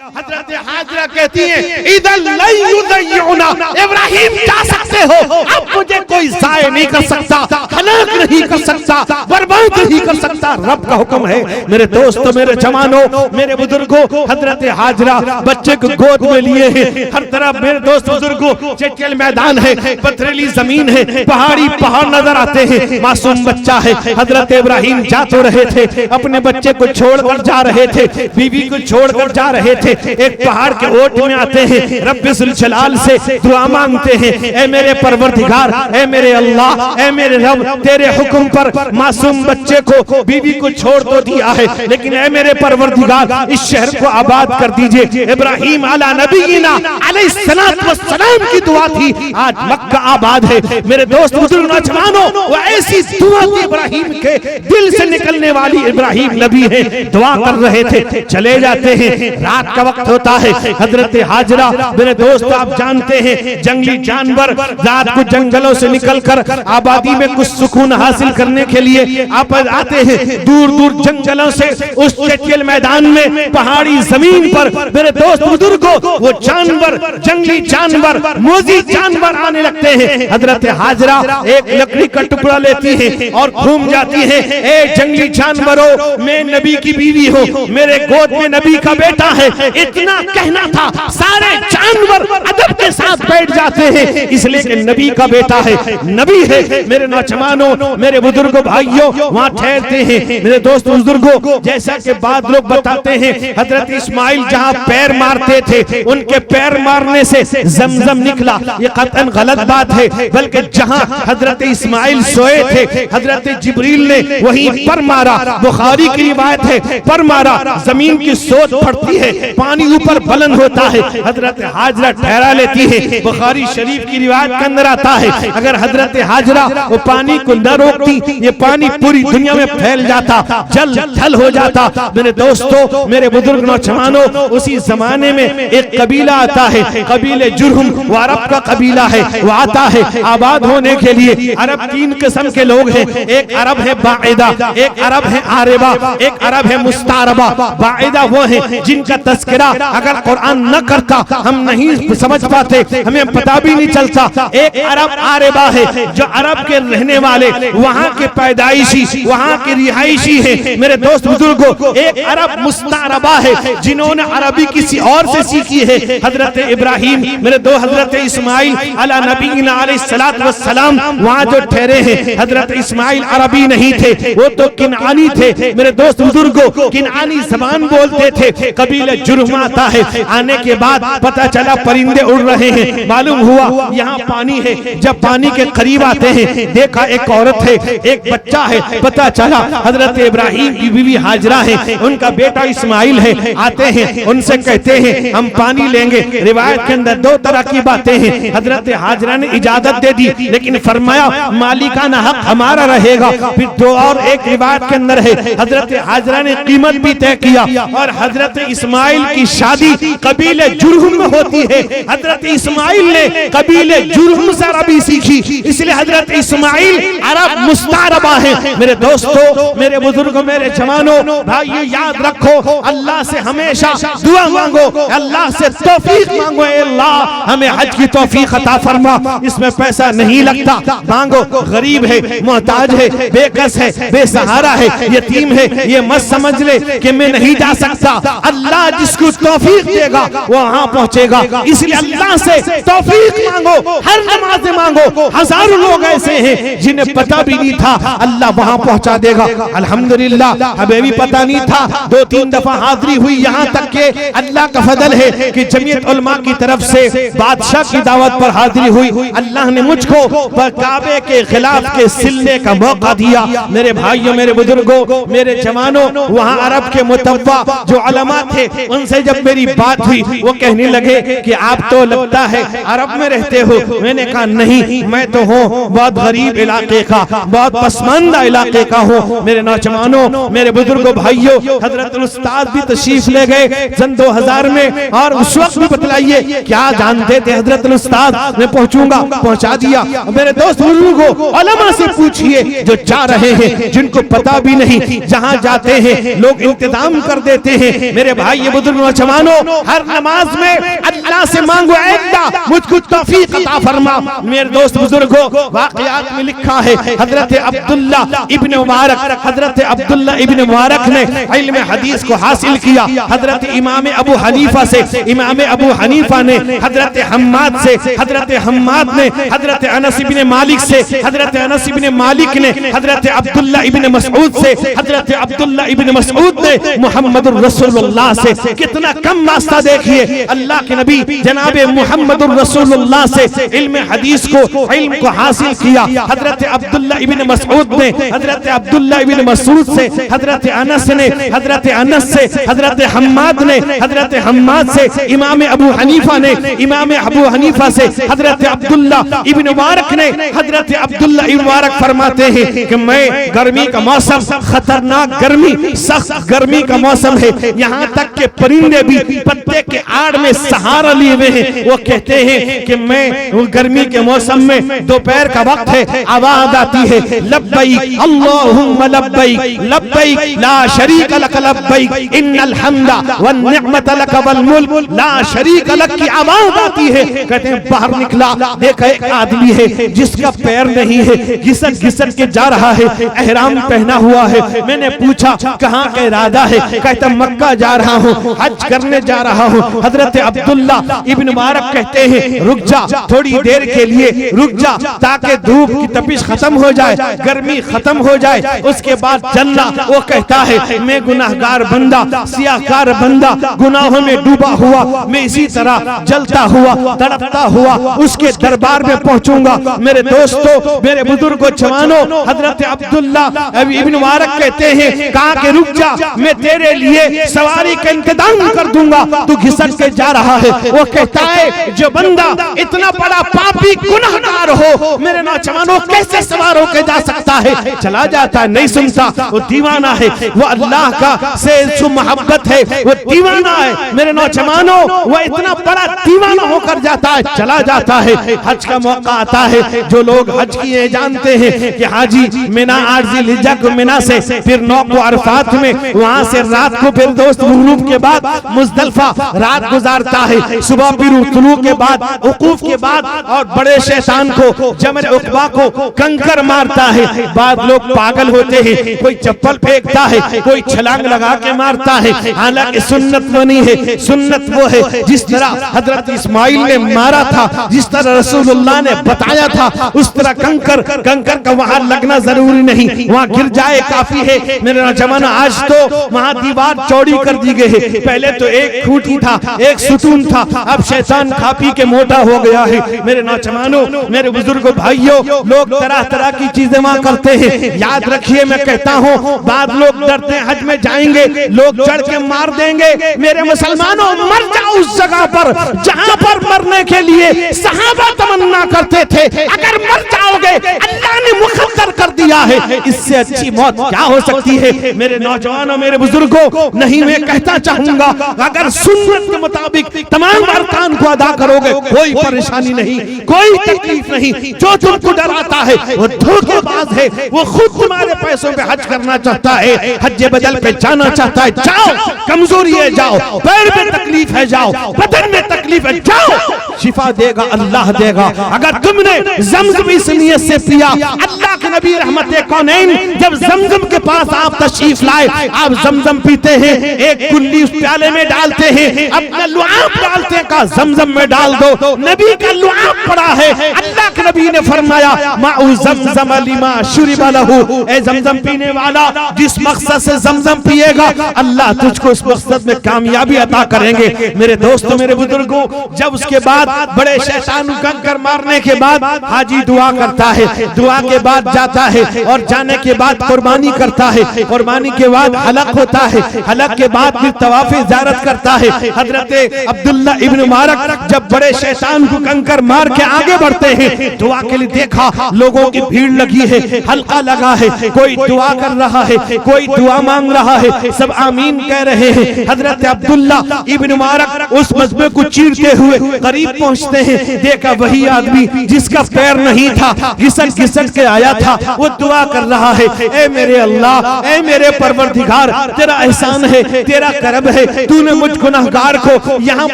حضرت حاجرہ کہتی ہیں اِذَا لَن يُضَيِّعُنَا ابراہیم جا سکتے ہو، اب مجھے کوئی ضائع نہیں کر سکتا، ہلاک نہیں کر سکتا، برباد نہیں کر سکتا، رب کا حکم ہے۔ میرے دوستو، میرے جوانوں، میرے بزرگوں، حضرت حاجرہ بچے کو گود میں لیے ہیں، ہر طرف میرے دوست بزرگوں چٹیل میدان ہے، پتھریلی زمین ہے، پہاڑی پہاڑ نظر آتے ہیں، معصوم بچہ ہے۔ حضرت ابراہیم جا تو رہے تھے، اپنے بچے کو چھوڑ کر جا رہے تھے، بیوی کو چھوڑ کر جا رہے تھے، ایک پہاڑ کے اوٹ میں آتے ہیں، رب ذوالجلال سے دعا مانگتے ہیں، اے میرے پروردگار، اے میرے اللہ، اے میرے رب، تیرے حکم پر معصوم بچے کو بیوی کو چھوڑ تو دیا ہے، لیکن اے میرے پروردگار اس شہر کو آباد کر دیجئے۔ ابراہیم علی نبینا علیہ السلام کی دعا تھی، آج مکہ آباد ہے۔ میرے دوست بزرگ نوجوانوں، وہ ایسی دعا تھی ابراہیم کے دل سے نکلنے والی، ابراہیم نبی ہے، دعا کر رہے تھے، چلے جاتے ہیں، رات کا وقت ہوتا ہے۔ حضرت حاجرہ میرے دوست آپ جانتے ہیں جنگلی جانور رات کو جنگلوں سے نکل کر آبادی میں کچھ سکون حاصل کرنے کے لیے آپ آتے ہیں، دور دور جنگلوں سے اس چٹیل میدان میں پہاڑی زمین پر میرے دوست بزرگوں وہ جانور، جنگلی جانور، موذی جانور آنے لگتے ہیں۔ حضرت حاجرہ ایک لکڑی کا ٹکڑا لیتی ہیں اور گھوم جاتی ہیں، اے جنگلی جانوروں، میں نبی کی بیوی ہوں، میرے گود میں نبی کا بیٹا ہے، اتنا کہنا تھا، سارے جانور ادب کے ساتھ بیٹھ جاتے ہیں، اس لئے کہ نبی کا بیٹا ہے، نبی ہے۔ میرے نوجوانوں، میرے بزرگوں، بھائیوں، وہاں ٹھہرتے ہیں۔ میرے دوست بزرگوں، جیسا کہ بعض لوگ بتاتے ہیں حضرت اسماعیل جہاں پیر مارتے تھے ان کے پیر مارنے سے زمزم نکلا، یہ قطعاً غلط بات ہے، بلکہ جہاں حضرت اسماعیل سوئے تھے حضرت جبریل نے وہیں پر مارا، بخاری کی روایت ہے، پر مارا، زمین کی سوت پھٹتی ہے، پانی اوپر بلند ہوتا ہے، حضرت حاجرہ ٹھہرا لیتی ہے۔ بخاری شریف کی روایت کے اندر آتا ہے اگر حضرت حاجرہ وہ پانی کو نہ روکتی یہ پانی پوری دنیا میں پھیل جاتا، جل تھل ہو جاتا۔ میرے دوستو، میرے بزرگ نوجوانوں، اسی زمانے میں ایک قبیلہ آتا ہے، قبیلہ جرہم، وہ عرب کا قبیلہ ہے، وہ آتا ہے آباد ہونے کے لیے۔ عرب تین قسم کے لوگ ہیں، ایک عرب ہے باعدہ، ایک عرب ہے عاربہ، ایک عرب ہے مستعربہ۔ باعدہ وہ ہیں جن کا تذکرہ اگر قرآن نہ کرتا ہم نہیں سمجھ پاتے، ہمیں پتہ بھی نہیں چلتا۔ ایک عرب عاربہ ہے جو عرب کے رہنے والے، وہاں کے پیدائشی، وہاں کے رہائشی ہیں۔ میرے دوست بزرگوں، ایک عرب مستعربہ ہے جنہوں نے عربی کسی اور سے سیکھی ہے۔ حضرت ابراہیم، میرے دو حضرت اسماعیل علی نبینا علیہ السلام وہاں جو ٹھہرے ہیں، حضرت اسماعیل عربی نہیں تھے، وہ تو کنعانی تھے۔ میرے دوست بزرگوں، کنعانی زبان بولتے تھے۔ قبیلہ جرہم آتا ہے، آنے کے بعد پتہ چلا پرندے اڑ رہے ہیں، معلوم ہوا یہاں پانی ہے۔ جب پانی کے قریب آتے ہیں دیکھا ایک عورت ہے، ایک بچہ ہے، پتہ چلا حضرت ابراہیم کی بیوی حاجرہ ہے، ان کا بیٹا اسماعیل ہے۔ آتے ہیں ان سے کہتے ہیں ہم پانی لیں گے۔ روایت کے اندر دو طرح کی باتیں ہیں، حضرت حاجرہ نے اجازت دے دی لیکن فرمایا مالکانہ حق ہمارا رہے گا۔ پھر دو اور ایک روایت کے اندر ہے حضرت حاجرہ نے قیمت بھی طے کیا اور حضرت اسماعیل کی شادی قبیلہ جرہم میں ہوتی ہے۔ حضرت اسماعیل نے قبیلہ جرہم سے عربی سیکھی، اس لئے حضرت اسماعیل عرب مستعربہ ہیں۔ میرے دوستو، میرے بزرگوں، میرے جوانوں، بھائیو، یاد رکھو اللہ سے ہمیشہ دعا مانگو، اللہ سے توفیق مانگو، اے اللہ ہمیں حج کی توفیق عطا فرما، اس میں پیسہ نہیں لگتا، مانگو۔ غریب ہے، محتاج ہے، بے کس ہے، بے سہارا ہے، یتیم ہے، یہ مت سمجھ لے کہ میں نہیں جا سکتا، اللہ جس کو توفیق دے گا وہ وہاں پہنچے گا۔ اس لیے اللہ سے توفیق مانگو، ہر نماز مانگو۔ ہزاروں لوگ ایسے ہیں جنہیں پتہ بھی نہیں تھا، اللہ وہاں پہنچا دے گا۔ الحمدللہ ہمیں بھی پتہ نہیں تھا، دو تین دفعہ حاضری ہوئی، یہاں تک کہ اللہ کا فضل ہے کہ جمعیت علماء کی طرف سے بادشاہ کی دعوت پر حاضری ہوئی، اللہ نے مجھ کو کعبے کے غلاف کے سلنے کا موقع دیا۔ میرے بھائیوں، میرے بزرگوں، میرے جوانوں، وہاں عرب کے متوّع جو علماء تھے ان سے جب میری بات ہوئی وہ کہنے لگے کہ آپ تو لگتا ہے عرب میں رہتے ہو۔ میں نے کہا نہیں، میں تو ہوں بہت غریب علاقے کا، بہت پسماندہ علاقے کا ہوں. میرے نوجوانوں، میرے بزرگوں، بھائیوں، حضرت الاستاذ بھی تشریف لے گئے سن 2000 میں، اور اس وقت بھی بتلائیے کیا جانتے تھے حضرت الاستاذ میں پہنچوں گا، پہنچا دیا. میرے دوست بزرگوں، علماء سے پوچھئے جو جا رہے ہیں، جن کو پتا بھی نہیں، جہاں جاتے ہیں لوگ انتظام کر دیتے ہیں. میرے بھائی بزرگ نوجوانوں، ہر نماز میں اللہ سے مانگو، اے اللہ مجھ کو توفیق عطا فرما. میرے دوست بزرگوں، واقعات میں لکھا ہے حضرت عبداللہ ابن مبارک، حضرت عبداللہ ابن مبارک نے علم حدیث کو حاصل کیا حضرت امام ابو حنیفہ سے. امام ابو حنیفہ نے حضرت حماد سے، حضرت حماد نے حضرت انس ابن مالک سے، حضرت انس ابن مالک نے حضرت عبداللہ ابن مسعود سے، حضرت عبداللہ ابن مسعود نے محمد الرسول اللہ سے. کتنا کم واسطہ دیکھئے، اللہ کے نبی جناب محمد الرسول اللہ سے علم حدیث کو، علم کو حاصل کیا. حضرت عبداللہ ابن مسعود نے حضرت عبداللہ ابن مسعود سے، حضرت انس نے حضرت انس سے، حضرت حماد نے حضرت حماد سے، امام ابو حنیفہ نے امام ابو حنیفہ سے، حضرت عبداللہ ابن مبارک نے حضرت عبداللہ ابن مبارک فرماتے ہیں کہ میں گرمی کا موسم، خطرناک گرمی، سخت گرمی کا موسم ہے، یہاں تک کہ پرندے بھی پتے کے آڑ میں سہارا لیے ہوئے ہیں. وہ کہتے ہیں کہ میں گرمی کے موسم میں دوپہر کا وقت ہے، آواز آتی ہے لبیک اللہم لبیک لبیک لا شریک لک لبیک ان الحمد والنعمت لک والملک لا شریک لک کی آواز آتی ہے. کہتے ہیں باہر نکلا، دیکھا ایک آدمی ہے جس کا پیر نہیں ہے، گھسٹ گھسٹ کے جا رہا ہے، احرام پہنا ہوا ہے. میں نے پوچھا کہاں کا ارادہ ہے؟ کہتا مکہ جا رہا ہوں، حج کرنے جا رہا ہوں. حضرت عبداللہ ابن مبارک کہتے ہیں رک جا، تھوڑی دیر کے لیے رک جا تاکہ دھوپ کی تپش ختم ہو جائے، گرمی ختم ہو جائے، اس کے بعد چلنا. وہ کہتا ہے میں گناہگار بندہ، سیاہکار بندہ، گناہوں میں ڈوبا ہوا، میں اسی طرح جلتا ہوا، تڑپتا ہوا اس کے دربار میں پہنچوں گا. میرے دوستو، میرے بزرگوں، جوانوں، حضرت عبداللہ ابن مبارک کہتے ہیں کہا کہ رک جا، میں تیرے لیے سواری کا انتظام کر دوں گا، تو گھسٹ کے جا رہا ہے. وہ کہتا ہے جو بندہ اتنا بڑا پاپی گناہگار ہو، میرے نوجوانوں کیسے سوار ہو کے جا سکتا ہے؟ چلا جاتا ہے، نہیں سنتا. وہ دیوانہ ہے، وہ اللہ کا سے محبت ہے، وہ دیوانہ ہے. میرے نوجوانوں، وہ اتنا بڑا دیوانہ ہو کر جاتا ہے، چلا جاتا ہے. حج کا موقع آتا ہے، جو لوگ حج کیے جانتے ہیں کہ حاجی مینا 8 ذی الحجہ کو مینا سے، پھر 9 کو عرفات میں، وہاں سے رات کو پھر دوست غروب کے بعد مزدلفہ رات گزارتا ہے. صبح پھر طلوع کے بعد، وقوف کے بعد، اور بڑے شیطان کو، جمر عقبہ کو کنکر مارتا ہے. بعض لوگ پاگل ہوتے ہیں، کوئی چپل پھینکتا ہے، کوئی چھلانگ لگا کے مارتا ہے. حالانکہ سنت بنی ہے، سنت وہ ہے جس طرح حضرت اسماعیل نے مارا تھا، جس طرح رسول اللہ نے بتایا تھا، اس طرح کنکر کا وہاں لگنا ضروری نہیں، وہاں گر جائے کافی ہے. میرے نوجوان، آج تو وہاں دیوار چوڑی کر دی گئی ہے. پہلے تو ایک کھوٹی تھا، ایک ستون تھا، اب شیطان کھا پی کے موٹا ہو گیا ہے. میرے نوجوانوں، میرے بزرگوں، بھائیوں، لوگ طرح طرح کی چیزیں وہاں کرتے ہیں. یاد رکھیے، میں کہتا ہوں بعض لوگ ڈرتے ہیں حج میں جائیں گے لوگ چڑھ کے مار دیں گے. میرے مسلمانوں، مر جاؤ اس جگہ پر جہاں پر مرنے کے لیے صحابہ تمنا کرتے تھے. اگر مر جاؤ گے اللہ نے مقدر کر دیا ہے، اس سے اچھی موت کیا ہو سکتی ہے؟ میرے نوجوانوں، میرے بزرگوں، نہیں میں کہتا چاہوں گا اگر سنت کے مطابق تمام ارکان کو ادا کرو گے کوئی پریشانی نہیں، کوئی تکلیف نہیں. جو تم کو ڈراتا ہے وہ دھوکے باز ہے، وہ خود تمہارے پیسوں پہ حج کرنا چاہتا ہے، حج بدل پہ جانا چاہتا ہے. جاؤ، کمزوری ہے جاؤ، پیر میں تکلیف ہے جاؤ، بدن میں تکلیف ہے جاؤ، شفا دے گا اللہ دے گا. اگر تم نے زمزم اس نیت سے پیا، اللہ کے نبی رحمت کونین جب زمزم کے پاس آپ تشریف لائے، آپ زمزم پیتے ہیں، ایک کلی اس پیالے میں ڈالتے ہیں، اپنا لعاب ڈالتے ہیں، کہا زمزم میں ڈال دو. نبی کا لعاب پڑا ہے. اللہ کے نبی نے فرمایا ماء زمزم لما شرب لہ، اے زمزم پینے والا جس مقصد سے زمزم پیے گا اللہ تجھ کو اس مقصد میں کامیابی عطا کریں گے. میرے دوستوں، میرے بزرگوں، جب اس کے بعد بڑے شیطان کنکر مارنے کے بعد حاجی دعا کرتا ہے، دعا کے بعد جاتا ہے، اور جانے کے بعد قربان قربانی کرتا ہے، قربانی کے بعد حلق ہوتا ہے، حلق کے بعد پھر طواف زیارت کرتا ہے۔ حضرت عبداللہ ابن مبارک جب بڑے شیطان کو کنکر مار کے آگے بڑھتے ہیں، دعا کے لیے دیکھا لوگوں کی بھیڑ لگی ہے، حلقہ لگا ہے، کوئی دعا کر رہا ہے، کوئی دعا مانگ رہا ہے، سب آمین کہہ رہے ہیں۔ حضرت عبداللہ ابن مبارک اس مذبح کو چیرتے ہوئے قریب پہنچتے ہیں، دیکھا وہی آدمی جس کا پیر نہیں تھا، گھسٹ گھسٹ کے آیا تھا، وہ دعا کر رہا ہے، اے میرے اللہ، اے میرے پروردگار، تیرا احسان ہے، تیرا کرم ہے، تو نے مجھ گناہگار کو یہاں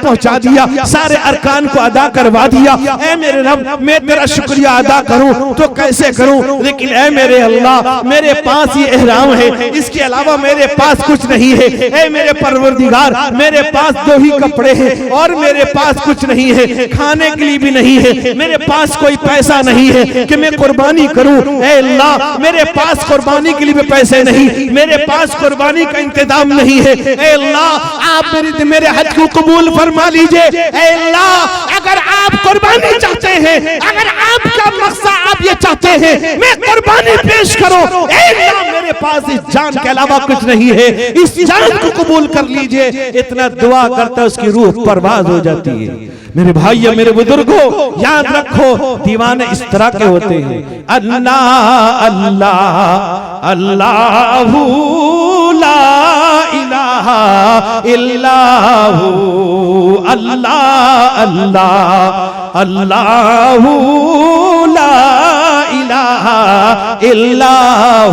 پہنچا دیا، سارے ارکان کو ادا کروا دیا، اے میرے رب میں تیرا شکریہ ادا کروں تو کیسے کروں، لیکن اے میرے اللہ میرے پاس یہ احرام ہے، اس کے علاوہ میرے پاس کچھ نہیں ہے، اے میرے پروردگار میرے پاس دو ہی کپڑے ہیں اور میرے پاس کچھ نہیں ہے، کھانے کے لیے بھی نہیں ہے، میرے پاس کوئی پیسہ نہیں ہے کہ میں قربانی کروں، اے اللہ میرے پاس قربانی کے لیے بھی پیسے نہیں، میرے پاس قربانی کا انتظام نہیں ہے، اے اللہ آپ میرے حج کو قبول فرما لیجئے، اے اللہ اگر آپ قربانی چاہتے ہیں، اگر آپ کا مقصد آپ یہ چاہتے ہیں میں قربانی پیش کروں، اے اللہ میرے پاس اس جان کے علاوہ کچھ نہیں ہے، اس جان کو قبول کر لیجئے۔ اتنا دعا کرتا اس کی روح پرواز ہو جاتی ہے۔ میرے بھائیو میرے بزرگوں یاد رکھو دیوانے اس طرح کے ہوتے ہیں، اللہ اللہ اللہ لا الہ الا ہو، اللہ اللہ اللہ لا الہ الا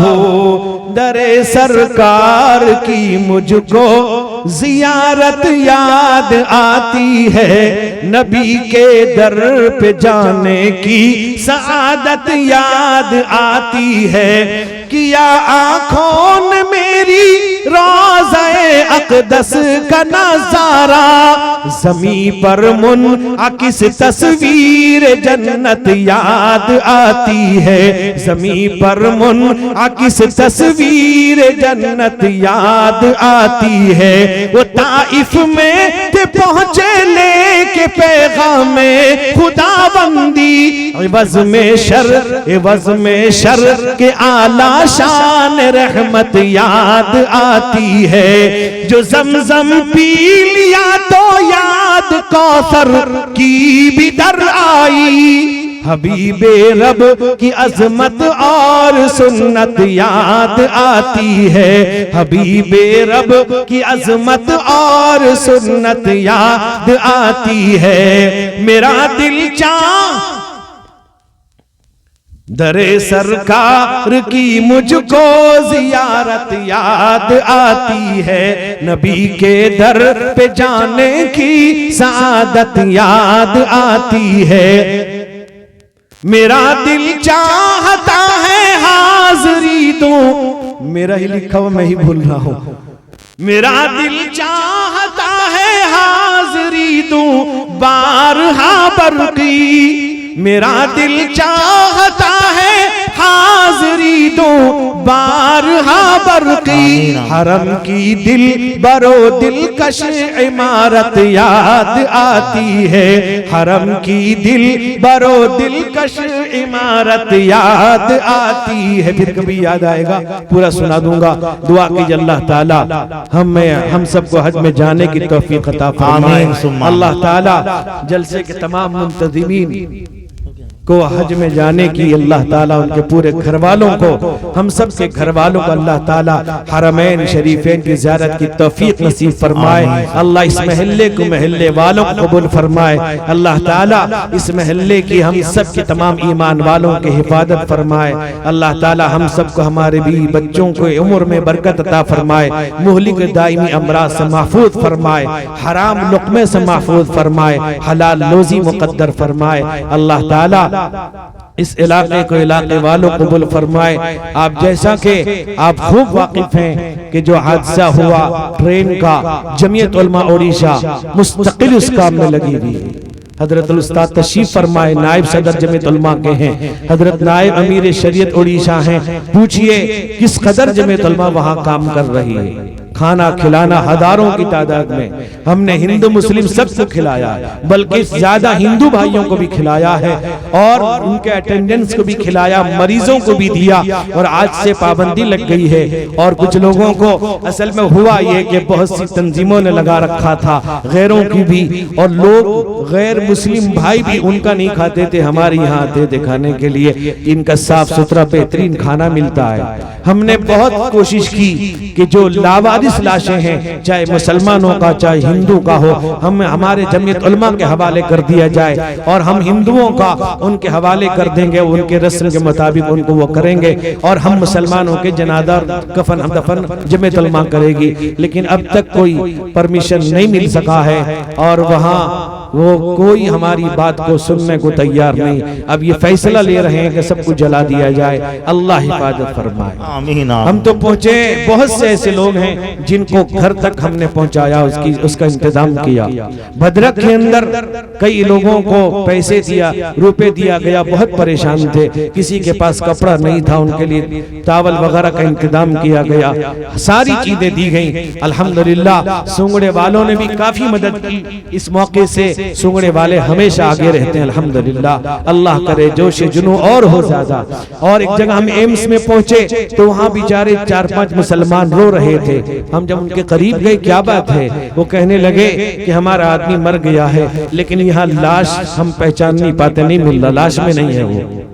ہو۔ در سرکار کی مجھ کو زیارت یاد آتی ہے، نبی کے در پہ جانے کی سعادت یاد آتی ہے، کیا آنکھوں نے میری روضہ اقدس کا نظارہ، زمین پر منعکس تصویر جنت یاد آتی ہے، زمین پر منعکس تصویر جنت یاد آتی ہے۔ وہ طائف میں تھے پہنچے لے کے پیغام خدا بندی، عوض میں شر کے اعلیٰ شان رحمت یاد آتی ہے، جو زمزم پی لیا تو یاد کوثر کی بھی در آئی، حبیب رب کی عظمت اور سنت یاد آتی ہے، حبیب رب کی عظمت اور سنت یاد آتی ہے۔ میرا دل چاہ در سرکار کی مجھ کو زیارت یاد آتی ہے، نبی کے در پہ جانے کی سعادت یاد آتی ہے۔ میرا دل چاہتا ہے حاضری دوں، میرا ہی لکھا ہوا میں ہی بھول رہا ہوں، میرا دل چاہتا ہے حاضری دوں بارہا برقی، میرا دل چاہتا ہے حاضری دوں بارہا برقی، حرم کی دل برو دلکش عمارت یاد آتی ہے، حرم کی دل برو دلکش عمارت یاد آتی ہے۔ پھر کبھی یاد آئے گا پورا سنا دوں گا، دعا کیجئے اللہ تعالیٰ ہم سب کو حج میں جانے کی توفیق عطا فرمائے، اللہ تعالیٰ جلسے کے تمام منتظمین کو حج میں جانے کی اللہ تعالیٰ ان کے پورے گھر والوں کو، ہم سب کے گھر والوں کو اللہ تعالیٰ حرمین شریفین کی زیارت کی توفیق نصیب فرمائے، اللہ اس محلے کو محلے والوں کو قبول فرمائے، اللہ تعالیٰ اس محلے کی ہم سب کے تمام ایمان والوں کے حفاظت فرمائے، اللہ تعالیٰ ہم سب کو ہمارے بھی بچوں کو عمر میں برکت عطا فرمائے، مہلک دائمی امراض سے محفوظ فرمائے، حرام لقمے سے محفوظ فرمائے، حلال روزی مقدر فرمائے، اللہ تعالیٰ اس علاقے کو علاقے والوں قبول فرمائے۔ آپ جیسا کہ آپ خوب واقف ہیں کہ جو حادثہ ہوا ٹرین کا، جمعیت علماء اڈیشہ مستقل اس کام میں لگی ہوئی ہے، حضرت الاستاذ تشریف فرمائے، نائب صدر جمعیت علماء کے ہیں، حضرت نائب امیر شریعت اڈیشہ ہیں، پوچھئے کس قدر جمعیت علماء وہاں کام کر رہی ہے، کھانا کھلانا ہزاروں کی تعداد میں، ہم نے ہندو مسلم سب کو کھلایا، بلکہ زیادہ ہندو بھائیوں کو بھی کھلایا ہے اور ان کے اٹینڈنس کو بھی کھلایا، مریضوں کو بھی دیا، اور آج سے پابندی لگ گئی ہے۔ اور کچھ لوگوں کو اصل میں ہوا یہ کہ بہت سی تنظیموں نے لگا رکھا تھا، غیروں کی بھی، اور لوگ غیر مسلم بھائی بھی ان کا نہیں کھاتے تھے، ہمارے یہاں آتے تھے کھانے کے لیے۔ ان کا صاف ستھرا بہترین کھانا ملتا ہے۔ ہم نے بہت کوشش کی کہ جو لاوارث لاشیں ہیں، چاہے مسلمانوں کا چاہے ہندو کا ہو، ہمارے جمعیت علماء کے حوالے کر دیا جائے، اور ہم ہندوؤں کا ان کے حوالے کر دیں گے، ان کے رسم کے مطابق ان کو وہ کریں گے، اور ہم مسلمانوں کے جنازہ کفن دفن جمعیت علماء کرے گی۔ لیکن اب تک کوئی پرمیشن نہیں مل سکا ہے، اور وہاں وہ کوئی ہماری بات کو سننے کو تیار نہیں۔ اب یہ فیصلہ لے رہے ہیں کہ سب کو جلا دیا جائے۔ اللہ حفاظت فرمائے۔ آمین۔ ہم تو پہنچے، بہت سے ایسے لوگ ہیں جن کو گھر تک ہم نے پہنچایا، اس کا انتظام کیا۔ بھدرک کے اندر کئی لوگوں کو پیسے دیا، روپے دیا گیا، بہت پریشان تھے، کسی کے پاس کپڑا نہیں تھا، ان کے لیے ٹاول وغیرہ کا انتظام کیا گیا، ساری چیزیں دی گئیں۔ الحمدللہ سونگڑے والوں نے بھی کافی مدد کی۔ اس موقع سے سونگڑے والے ہمیشہ آگے رہتے ہیں الحمدللہ۔ اللہ کرے جوش جنو اور ہو زیادہ۔ اور ایک جگہ ہم ایمس میں پہنچے تو وہاں بیچارے 4-5 مسلمان رو رہے تھے۔ ہم جب ان کے قریب گئے، کیا بات ہے؟ وہ کہنے لگے کہ ہمارا آدمی مر گیا ہے، لیکن یہاں لاش ہم پہچان نہیں پاتے، نہیں مل رہا، لاش میں نہیں ہے وہ۔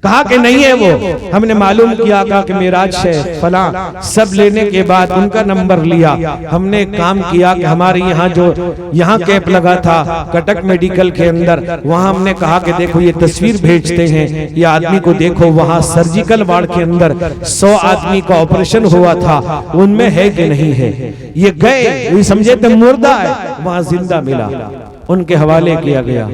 کہا کہ نہیں ہے وہ۔ ہم نے معلوم کیا، کہا کہ معراج ہے فلاں، سب لینے کے بعد ان کا نمبر لیا۔ ہم نے کام کیا کہ ہمارے یہاں جو یہاں کیمپ لگا تھا کٹک میڈیکل کے اندر، وہاں ہم نے کہا کہ دیکھو یہ تصویر بھیجتے ہیں، یہ آدمی کو دیکھو، وہاں سرجیکل وارڈ کے اندر 100 آدمی کا آپریشن ہوا تھا، ان میں ہے کہ نہیں ہے؟ یہ گئے، یہ سمجھے تو مردہ ہے، وہاں زندہ ملا، ان کے حوالے کیا گیا۔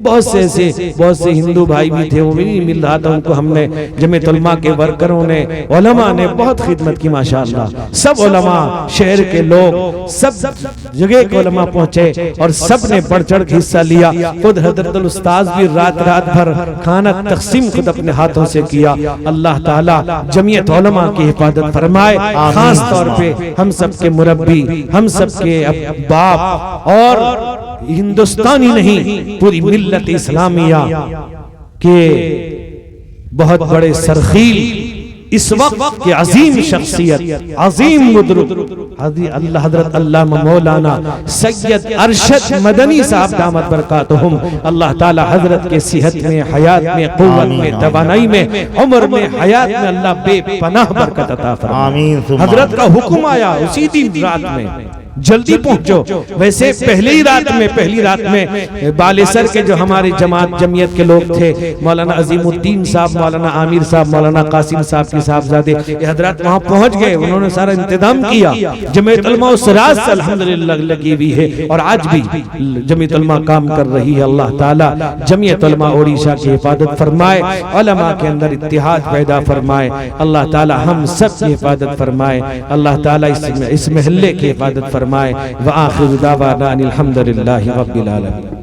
بہت سے ہندو بھائی بھی تھے، وہ بھی نہیں مل رہا تھا، ان کو ہم نے جمعیت علماء کے ورکروں نے، علماء نے بہت خدمت کی ماشاءاللہ۔ سب علماء، شہر کے لوگ، سب جگہ کے علماء پہنچے اور سب نے بڑھ چڑھ کے حصہ لیا۔ خود حضرت الاستاذ بھی رات بھر کھانا تقسیم خود اپنے ہاتھوں سے کیا۔ اللہ تعالیٰ جمعیت علماء کی حفاظت فرمائے، خاص طور پہ ہم سب کے مربی، ہم سب کے باپ، اور ہندوستانی نہیں پوری ملت اسلامیہ کے بہت بڑے سرخیل اس وقت کی عظیم شخصیت، عظیم مدرک اللہ حضرت علامہ مولانا سید ارشد مدنی صاحب دامت برکاتہم، اللہ تعالی حضرت کے صحت میں، حیات میں، قوت میں، توانائی میں، عمر میں، حیات میں اللہ بے پناہ برکت عطا فرمائے۔ حضرت کا حکم آیا اسی دن رات میں، جلدی پہنچو۔ ویسے پہلی رات میں بالسر کے جو ہمارے جمعیت کے لوگ تھے، مولانا عظیم الدین صاحب، مولانا عامر صاحب، مولانا قاسم صاحب کے صاحبزادے، یہ حضرات وہاں پہنچ گئے، انہوں نے سارا انتظام کیا۔ جمعیت علماء اس رات سے الحمدللہ لگی ہوئی ہے، اور آج بھی جمعیت علماء کام کر رہی ہے۔ اللہ تعالیٰ جمعیت علماء اوڑیشہ کی حفاظت فرمائے، علماء کے اندر اتحاد پیدا فرمائے، اللہ تعالیٰ ہم سب کی حفاظت فرمائے، اللہ تعالیٰ اس محلے کی حفاظت فرمائے۔ وآخر دعوانا الحمدللہ رب العالمین۔